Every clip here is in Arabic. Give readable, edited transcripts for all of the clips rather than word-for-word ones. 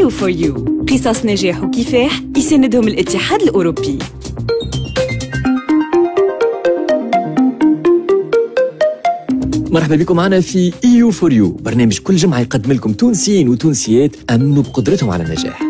EU for you. قصص نجاح وكفاح يساندهم الاتحاد الأوروبي. مرحبا بكم معنا في EU for you، برنامج كل جمعة يقدم لكم تونسيين وتونسيات أمنوا بقدرتهم على النجاح.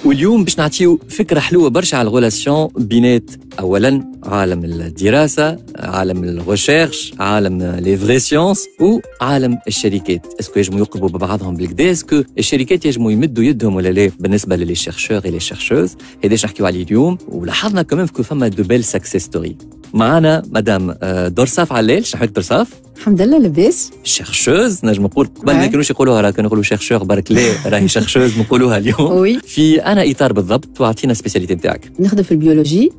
واليوم باش نعطيو فكرة حلوة برشا على الغولاسيون بينات أولاً عالم الدراسة، عالم الريشيرش، عالم لي فري سيونس وعالم الشركات. اسكو يجموا يقربوا ببعضهم بالكدا؟ اسكو الشركات يجموا يمدوا يدهم ولا لا بالنسبة للي شيرشور et les chercheuses؟ هذا اش نحكيو عليه اليوم. ولاحظنا كمان كو فما دو بيل سكسيس ستوري. معنا مدام درصاف علال. شحال درصاف؟ الحمد لله لاباس. شيرشوز نجم نقول قبل ما كانوش يقولوها، راه كانوا يقولوا شيرشور برك لا راهي شيرشوز نقولوها اليوم. في انا اطار بالضبط، واعطينا السبيسياليتي نتاعك. نخدم في البيولوجي،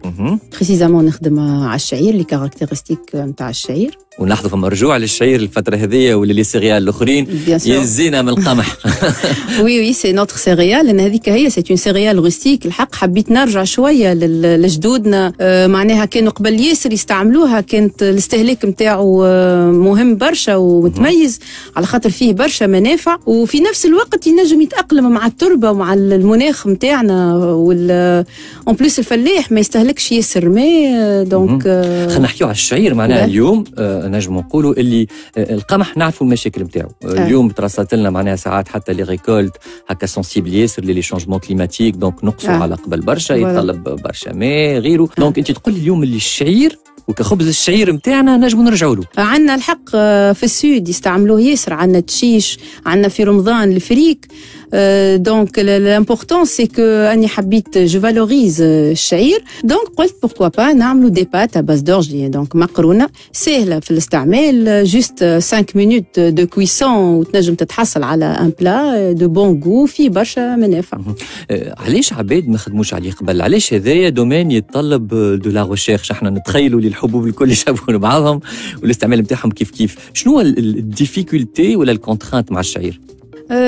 بريسيزامون نخدم على الشعير، لي كاركتيرستيك نتاع الشعير. ونلاحظوا فما رجوع للشعير الفترة هذه ولي سيريال الآخرين يزينا من القمح. وي سي نوتر سيريال، لأن هذيك هي سي اون سيريال روستيك. الحق حبيت نرجع شوية لجدودنا، معناها كانوا قبل ياسر يستعملوها، كانت الاستهلاك نتاعو مهم برشا ومتميز على خاطر فيه برشا منافع، وفي نفس الوقت ينجم يتأقلم مع التربة ومع المناخ نتاعنا. اون بليس الفلاح ما يستهلكش ياسر ماء. دونك خلينا نحكيو على الشعير معناها اليوم. نجم نقولوا اللي القمح نعرفوا المشاكل نتاعو. اليوم ترصت لنا معناها ساعات حتى لي ريكولت هكا سنسيبل ياسر لي شونجمون كليماتيك، دونك نقصوا على قبل برشا، يتطلب برشا ماء غيره. دونك انت تقول لي اليوم اللي الشعير وكخبز الشعير نتاعنا نجموا نرجعوا له. عندنا الحق في السود يستعملوه ياسر، عندنا تشيش، عندنا في رمضان الفريك. دونك l'important c'est que اني حبيت جو فالوريز الشعير، دونك قلت pourquoi pas نعملوا دي بات à base d'orge. دونك مقرونه سهله في الاستعمال، جوست 5 minutes دو كويسون وتنجم تتحصل على ان بلا دو بون غو فيه برشا منافع. علاش عباد ما خدموش عليه قبل؟ علاش هذايا دومين يتطلب دو لا ريشيرش؟ احنا نتخيلوا للحبوب الكل يشبهوا بعضهم والاستعمال نتاعهم كيف شنو الديفيكولتي ولا الكونترانت مع الشعير؟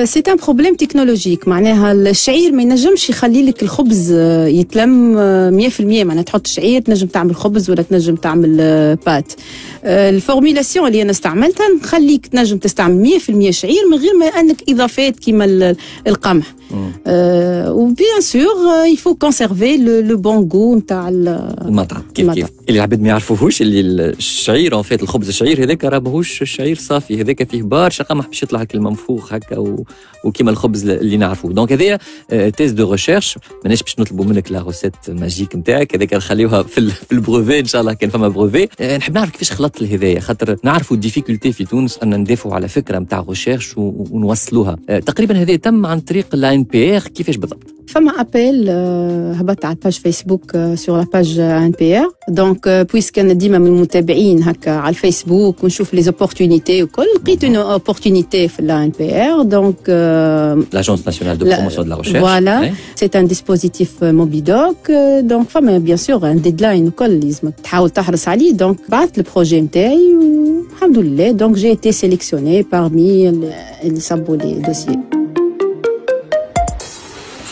سي ان بروبليم تكنولوجيك، معناها الشعير ما ينجمش يخلي لك الخبز يتلم 100%. معناها تحط الشعير تنجم تعمل خبز ولا تنجم تعمل بات. الفورميلاسيون اللي انا استعملتها نخليك تنجم تستعمل 100% شعير من غير ما انك اضافات كيما القمح. وبيان سور يفو كونسيرفي لو بون غو نتاع المطعم. كيف اللي العباد ما يعرفوهوش اللي الشعير اون فيت الخبز الشعير هذاك راه ماهوش الشعير صافي، هذاك فيه برشا قمح باش يطلع هكا المنفوخ هكا وكيما الخبز اللي نعرفوه. دونك هذايا تيز دو ريشيرش، ماناش باش نطلبوا منك لا روسيت ماجيك نتاعك، هذاك نخليوها في البروفي ان شاء الله كان فما بروفي. نحب نعرف كيفاش خلطت لهذايا، خاطر نعرفوا الديفيكولتي في تونس ان ندافعوا على فكره نتاع ريشيرش ونوصلوها. تقريبا هذا تم عن طريق الان بي ار، كيفاش بالضبط؟ فما ابل هبط على الباج فيسبوك سور لا باج ان بي ار. دونك بويسك انا ديما من المتابعين هكا على الفيسبوك ونشوف لي اوبورتونيتي وكل، لقيت اون اوبورتونيتي في الان بي ار. دونك l'Agence nationale de promotion de la recherche. Voilà, c'est un dispositif Mobidoc. Donc فما bien sûr un deadline وكل لازمك تحاول تحرص عليه. دونك بعثت البروجي نتاعي والحمد لله. دونك j'ai été sélectionnée parmi اللي صبوا لي دوسيي.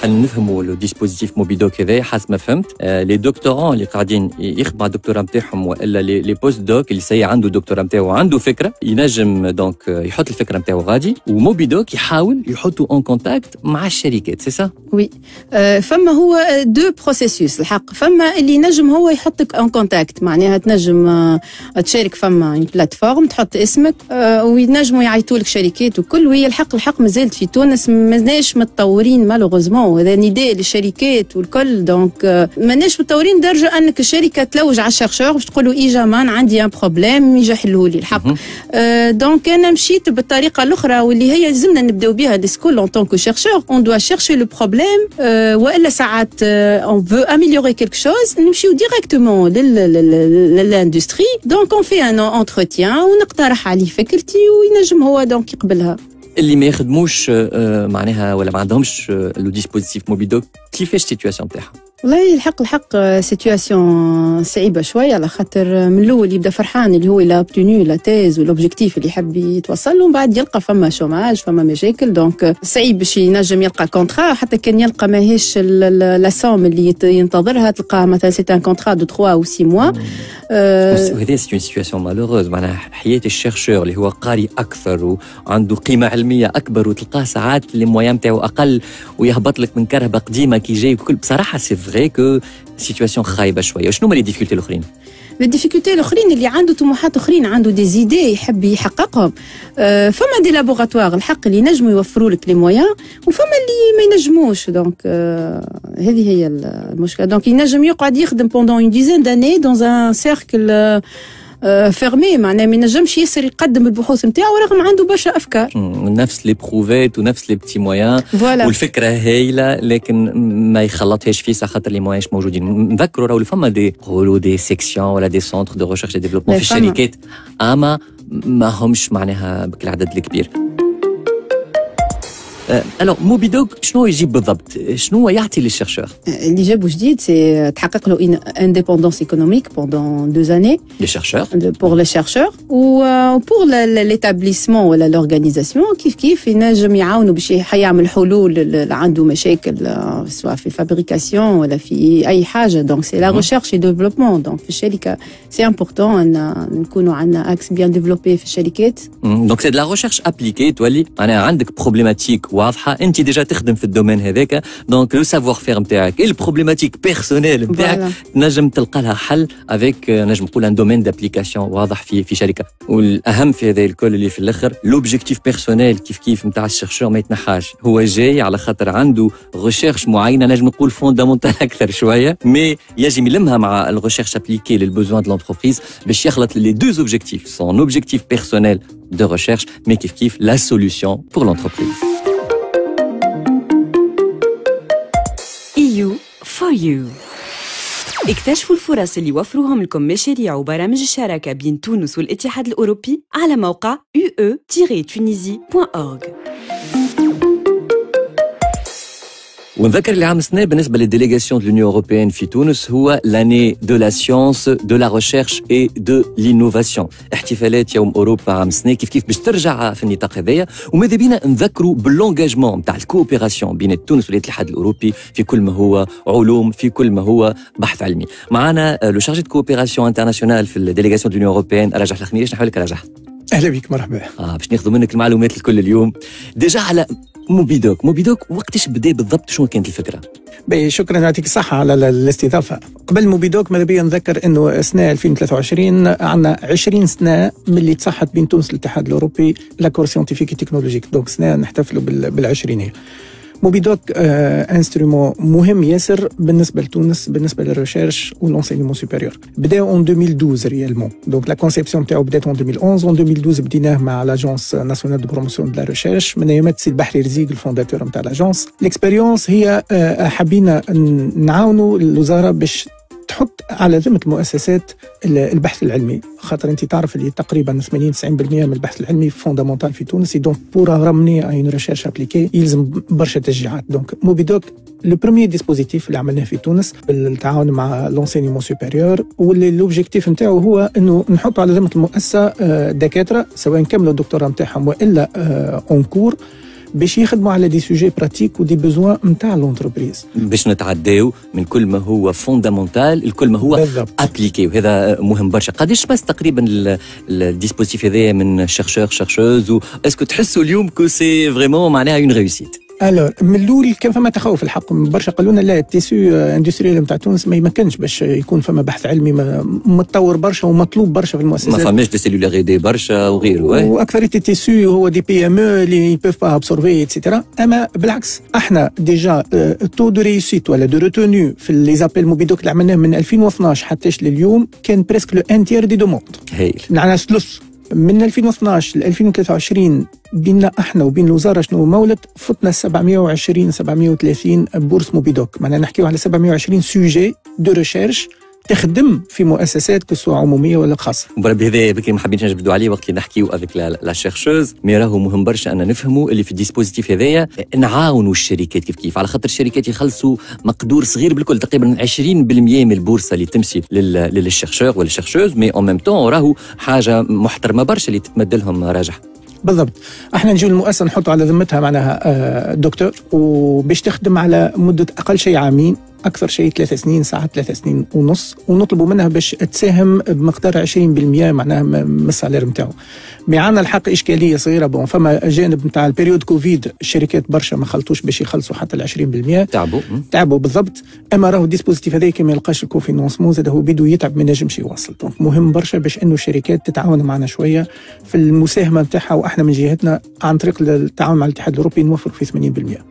نفهموا لو ديسبوزيتيف موبيدوك هذا حسب ما فهمت. لي دكتورون اللي قاعدين يخدموا على الدكتوراه نتاعهم والا لي بوست دوك اللي سي عنده دكتوراه نتاعو وعنده فكره، ينجم دونك يحط الفكره نتاعو غادي، وموبيدوك يحاول يحطوا اون كونتاكت مع الشركات. سي سا؟ وي فما هو دو بروسيسوس الحق. فما اللي ينجم هو يحطك اون كونتاكت، معناها تنجم تشارك فما اون بلاتفورم تحط اسمك وينجموا يعيطوا لك شركات وكل. وهي الحق مازالت في تونس مازناش متطورين مالوغوزمون، وهذا نداء للشركات والكل. دونك ماناش متطورين درجه انك الشركه تلوج على الشيرشور باش تقول له ايجا مان عندي ان بروبليم يجي يحلوا لي الحق. دونك انا مشيت بالطريقه الاخرى واللي هي لازمنا نبداو بها ديسكول اون طونك شيرشور. اون دوا شيرشي لو بروبليم، والا ساعات اون فو اميليوري كيلك شوز نمشيو ديريكتومون للاندستري. دونك اون في ان انتروتيان ونقترح عليه فكرتي وينجم هو دونك يقبلها. اللي ما يخدموش معناها ولا ما عندهمش لو ديسبوزيتيف موبيدوك كيفاش السيتواسيون تاعها؟ والله الحق سيتواسيون صعيبه شويه، على خاطر من الاول يبدا فرحان اللي هو لا اوبتوني لا تيز والاوبجيكتيف اللي يحب يتوصل له، ومن بعد يلقى فما شوماج فما مشاكل. دونك صعيب باش ينجم يلقى كونترا، حتى كان يلقى ماهيش لا سوم اللي ينتظرها، تلقاها مثلا سي ان كونترا دو 3 او 6 موا. وهذه سي اون سيتواسيون مالوروز، معناها حياه الشيرشور اللي هو قاري اكثر وعنده قيمه علميه اكبر، وتلقاه ساعات اللي مويا نتاعو اقل ويهبط لك من كرهبه قديمه كي جاي وكل. بصراحه سي فري كو سيتواسيون خايبه شويه. وشنو هما لي ديفيكولتي الاخرين؟ الديفيكولتي الاخرين اللي عنده طموحات اخرين، عنده دي زيدي يحب يحققهم. فما دي لابوغاتوار الحق اللي ينجموا يوفروا لك لي مويان، وفما اللي ما ينجموش. دونك هذه هي المشكله. دونك ينجم يقعد يخدم بوندون اون ديزين داني دون ان سيركل فيرمي، معناه ما ينجمش ياسر يقدم البحوث نتاعو رغم عنده برشا افكار. نفس لي بروفيت ونفس لي بتي مويان، والفكره هايله لكن ما يخلطهاش فيه خاطر لي مويانش موجودين. نذكروا راهو فما دي سيكسيون ولا دي سونتر دو ريشيرش دي ديفلوبمون في الشركات، اما ما همش معناها بالعدد الكبير. الو موبيدوغ شنو يجيب بالضبط؟ شنو يعطي للشيرشور؟ اللي جابو جديد سي تحقق له انديبوندونس ايكونوميك بوندون 2 années. لي شيرشور بور لي شيرشور وبور ليتابليسمون ولا لورغانيزاسيون كيف ينجم يعاونوا باش يعمل حلول اللي عنده مشاكل سواء في الفابريكاسيون ولا في اي حاجه. دونك سي لا ريشيرش اي ديفلوبمون. دونك في الشركه سي امبورطون ان نكونوا عندنا اكس بيان ديفلوبي في الشركات. دونك سي دو لا ريشيرش ابليكي، تولي معناها عندك بروبليماتيك واضحه، انت ديجا تخدم في الدومين هذاك، دونك لو سافوار فير نتاعك البروبليماتيك بيرسونيل نتاعك نجم تلقى لها حل افيك نجم نقول ان دومين دابليكاسيون واضح في شركه. والاهم في هذا الكل اللي في الاخر لوبجيكتيف بيرسونيل كيف نتاع الشيرشور ما يتنحاش، هو جاي على خاطر عنده ريشيرش معينه نجم نقول فوندامونتال اكثر شويه، مي يجب يلمها مع الريشيرش ابليكي للبوزوان دو لونتربريز باش يخلط لي دو اوبجيكتيف، سون اوبجيكتيف بيرسونيل de recherche, mais كيف la solution pour l'entreprise. EU for you. اكتشفوا الفرص اللي وفروهم لكم مشاريع وبرامج الشراكة بين تونس والاتحاد الأوروبي على موقع ue-tunisie.org. ونذكر اللي عام السنة بالنسبة للديليغاسيون دو لونيون أوروبيين في تونس هو لاني دو لا سيونس دو لا ريشيرش اي دو لينوفاسيون، احتفالات يوم أوروبا عام السنة كيف باش ترجع في النطاق هذايا. وماذا بينا نذكروا باللونجاجمون نتاع الكوبيراسيون بين تونس والاتحاد الأوروبي في كل ما هو علوم، في كل ما هو بحث علمي. معنا لو شارجي دو كوبيراسيون انترناسيونال في الديليغاسيون دو لونيون أوروبيين رجح الخميريش. نحاول لك رجح. اهلا بك، مرحبا. باش ناخذوا منك المعلومات الكل اليوم. ديجا على موبيدوغ وقتاش بدا بالضبط؟ شنو كانت الفكره؟ شكرا، يعطيك الصحه على الاستضافه. قبل موبيدوغ ماذا بيا نذكر انه سنه 2023 عندنا 20 سنه من اللي تصحت بين تونس والاتحاد الاوروبي لاكور سيونتيفيك تكنولوجيك، دونك سنه نحتفلوا بالعشرينيه. موبيدوغ انسترومون مهم ياسر بالنسبه لتونس، بالنسبه للريشيرش والانسينمون سوبيريور. بداو اون 2012 ريالمون، دونك لا كونسيبسيون تاعو بدات اون 2011. اون 2012 بديناه مع لاجونس ناسيونال دو بروموسيون دو لا ريشيرش من ايامات سي البحري رزيق الفونداتور نتاع لاجونس. ليكسبيريونس هي حبينا نعاونوا الوزاره باش تحط على ذمة المؤسسات البحث العلمي، خاطر انت تعرف اللي تقريبا 80-90% من البحث العلمي فوندامونتال في تونس. دونك بور رامني اون ريشيرش ابليكي يلزم برشا تشجيعات. دونك موبيدوغ لو بروميير ديسبوزيتيف اللي عملناه في تونس بالتعاون مع لونسينيمون سوبيريور، واللي لوبجيكتيف نتاعو هو انه نحط على ذمة المؤسسه دكاتره سواء كملوا الدكتوراه نتاعهم والا اون كور باش يخدموا على دي سوجي براتيك ودي بوزوان نتاع لونتربريز، باش نتعداو من كل ما هو فوندامونتال لكل ما هو ابليكي. وهذا مهم برشا. قداش بس تقريبا الديسبوزيتيف هذا من شيرشور شيرشوز، اسكو تحسوا اليوم كو سي فريمون معناها اون ريوسيت؟ الور من الاول كان فما تخوف الحق، برشا قالوا لنا لا التيسو اندستريال نتاع تونس ما يمكنش باش يكون فما بحث علمي متطور برشا ومطلوب برشا في المؤسسات، ما فماش دي سيلولار دي برشا وغيره. واكثريه التيسو هو دي بي ام او اللي بيف با ابسورفي اتسيتيرا. اما بالعكس احنا ديجا تو دو ريوسيت ولا دو روتوني في لي زابيل موبيدوغ اللي عملناه من 2012 حتى لليوم كان بريسك لو ان تير دي دوموند. هايل. على ثلث من 2012 ل 2023 بيننا احنا وبين الوزاره شنو مولد فتنا 720 730 بورس موبيدوغ، معناها نحكيو على 720 سوجي دو ريشيرش تخدم في مؤسسات كسوا عموميه ولا خاصه. بربي هذا بكري ما حابينش نجبدوا عليه وقت اللي نحكيو افيك لا شيرشوز، مي راهو مهم برشا ان نفهموا اللي في الديسبوزيتيف هذايا نعاونوا الشركات كيف على خاطر الشركات يخلصوا مقدور صغير بالكل، تقريبا 20% من البورصه اللي تمشي للشيرشور ولا الشيرشوز، مي اون ميم طون راهو حاجه محترمه برشا اللي تتمد لهم راجح. بالضبط. احنا نجيو المؤسسه نحطوا على ذمتها معناها دكتور، وباش تخدم على مده اقل شيء عامين، اكثر شيء 3 سنين، ساعات 3 سنين ونص، ونطلبوا منها باش تساهم بمقدار 20% معناها من السالير نتاعو. معنا الحق اشكاليه صغيره، فما جانب نتاع البريود كوفيد الشركات برشا ما خلطوش باش يخلصوا حتى ال 20%، تعبوا بالضبط. اما راهو الديسبوزيتيف هذاك ما يلقاش الكوفينونسمون، زاد هو بده يتعب ما ينجمش يواصل. دونك مهم برشا باش انه الشركات تتعاون معنا شويه في المساهمه نتاعها، واحنا من جهتنا عن طريق التعاون مع الاتحاد الاوروبي نوفر في 80%.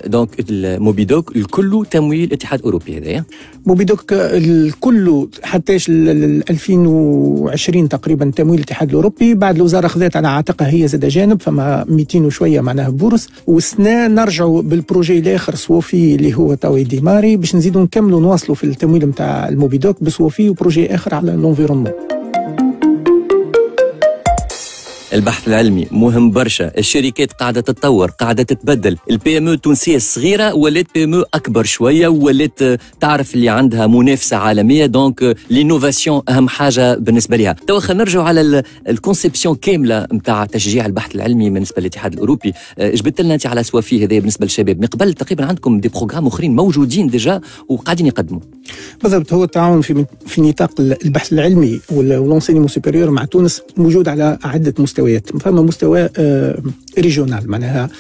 دونك الموبيدوك الكل تمويل الاتحاد الاوروبي هذايا؟ موبيدوك الكل حتى 2020 تقريبا تمويل الاتحاد الاوروبي، بعد الوزاره خذات على عاتقها هي زاد جانب، فما 200 وشويه معناها بورس، والسنه نرجعوا بالبروجي الاخر صوفي اللي هو تاوي ديماري باش نزيدوا نكملوا نواصلوا في التمويل نتاع الموبيدوك بصوفي وبروجي اخر على الانفيرونمون. البحث العلمي مهم برشا، الشركات قاعدة تتطور، قاعدة تتبدل، البي ام او التونسية الصغيرة ولات بي ام او أكبر شوية، ولات تعرف اللي عندها منافسة عالمية، دونك لينوفاسيون أهم حاجة بالنسبة لها. توا خلينا نرجعوا على الكونسيبسيون كاملة نتاع تشجيع البحث العلمي بالنسبة للاتحاد الأوروبي. جبت لنا أنت على سوافي هذا بالنسبة للشباب، من قبل تقريبا عندكم دي بروغرام أخرين موجودين ديجا وقاعدين يقدموا. بالضبط، هو التعاون في نطاق البحث العلمي واللونسينيمون سوبيريور مع تونس موجود على عدة مستويات. فما مستوى ريجونال، معناها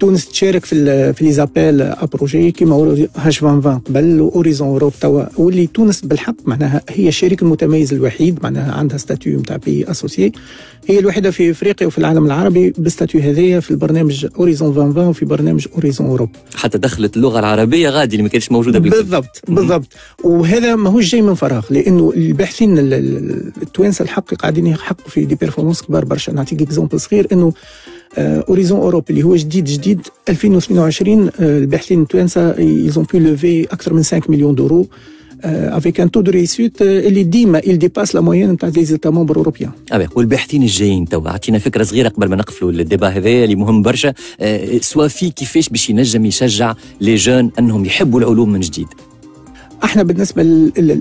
تونس تشارك في لي زابيل ابروجي كيما هاش 2020 قبل واوريزون اوروب توا، واللي تونس بالحق معناها هي الشريك المتميز الوحيد، معناها عندها ستاتيو نتاع بي اسوسيي، هي الوحيده في افريقيا وفي العالم العربي بالستاتيو هذايا في البرنامج اوريزون 2020 وفي برنامج اوريزون اوروب. حتى دخلت اللغه العربيه غادي اللي ما كانتش موجوده بالضبط. وهذا ماهوش جاي من فراغ، لانه الباحثين التوانسه الحق قاعدين يحققوا في دي بيرفورمانس كبار برشا. نعطيك اكزومبل صغير، انه اوريزون اوروب اللي هو جديد 2022 الباحثين التوانسه يزون بو لوفي اكثر من 5 مليون دورو avec un taux de réussite اللي ديما il dépasse la moyenne نتاع les États membres européens. والباحثين الجايين توا اعطينا فكره صغيره قبل ما نقفلوا الديبا هذايا اللي مهم برشا، سوافي كيفاش باش ينجم يشجع لي جون انهم يحبوا العلوم من جديد؟ احنا بالنسبه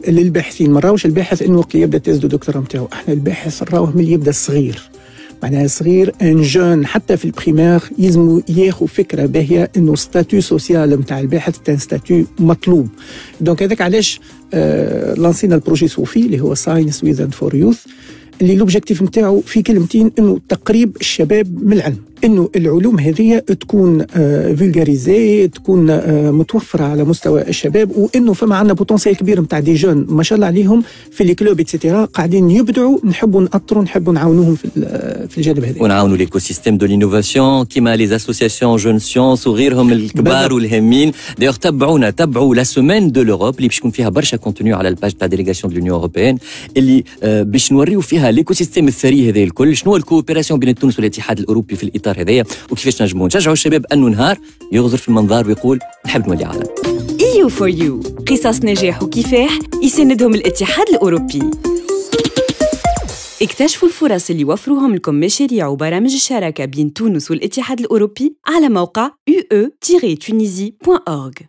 للباحثين ما راهوش الباحث انه وقت يبدا تيز دو دكتوراه نتاعو، احنا الباحث راهو من يبدا صغير، معناها صغير ان جون حتى في البريمير يلزموا ياخذ فكره باهيه انه ستاتيو سوسيال نتاع الباحث تاع ستاتيو مطلوب. دونك هذاك علاش لانسينا البروجي صوفي اللي هو ساينس ويز اند فور يوث، اللي لوبجيكتيف نتاعو في كلمتين انه تقريب الشباب من العلم، انه العلوم هذه تكون فولغاريزي، تكون متوفره على مستوى الشباب، وانه فما عندنا بوتنسيال كبير نتاع دي جون ما شاء الله عليهم في لي كلوب ايتترا قاعدين يبدعوا، نحبوا نأطروا، نحبوا نعاونوهم في الجانب هذا، ونعاونوا ليكو سيستيم دو لينوفاسيون كيما لي اسوسياسيون جون سيونس وغيرهم الكبار والهامين. دايوغ تبعوا لا سومين دو لوروب اللي باش يكون فيها برشا كونتوني على الباج تاع ديليغاسيون دو لونيون اوروبيان، اللي باش نوريو فيها ليكو سيستيم الثري هذا الكل، شنو الكوبيراسيون بين تونس والاتحاد الاوروبي في الاطار هذايا، وكيفاش نجموا نشجعوا الشباب انه نهار يغزر في المنظار ويقول نحب نولي عالم. EU for you، قصص نجاح وكفاح يساندهم الاتحاد الأوروبي. اكتشفوا الفرص اللي وفروهم لكم مشاريع وبرامج الشراكة بين تونس والاتحاد الأوروبي على موقع ue-tunisie.org.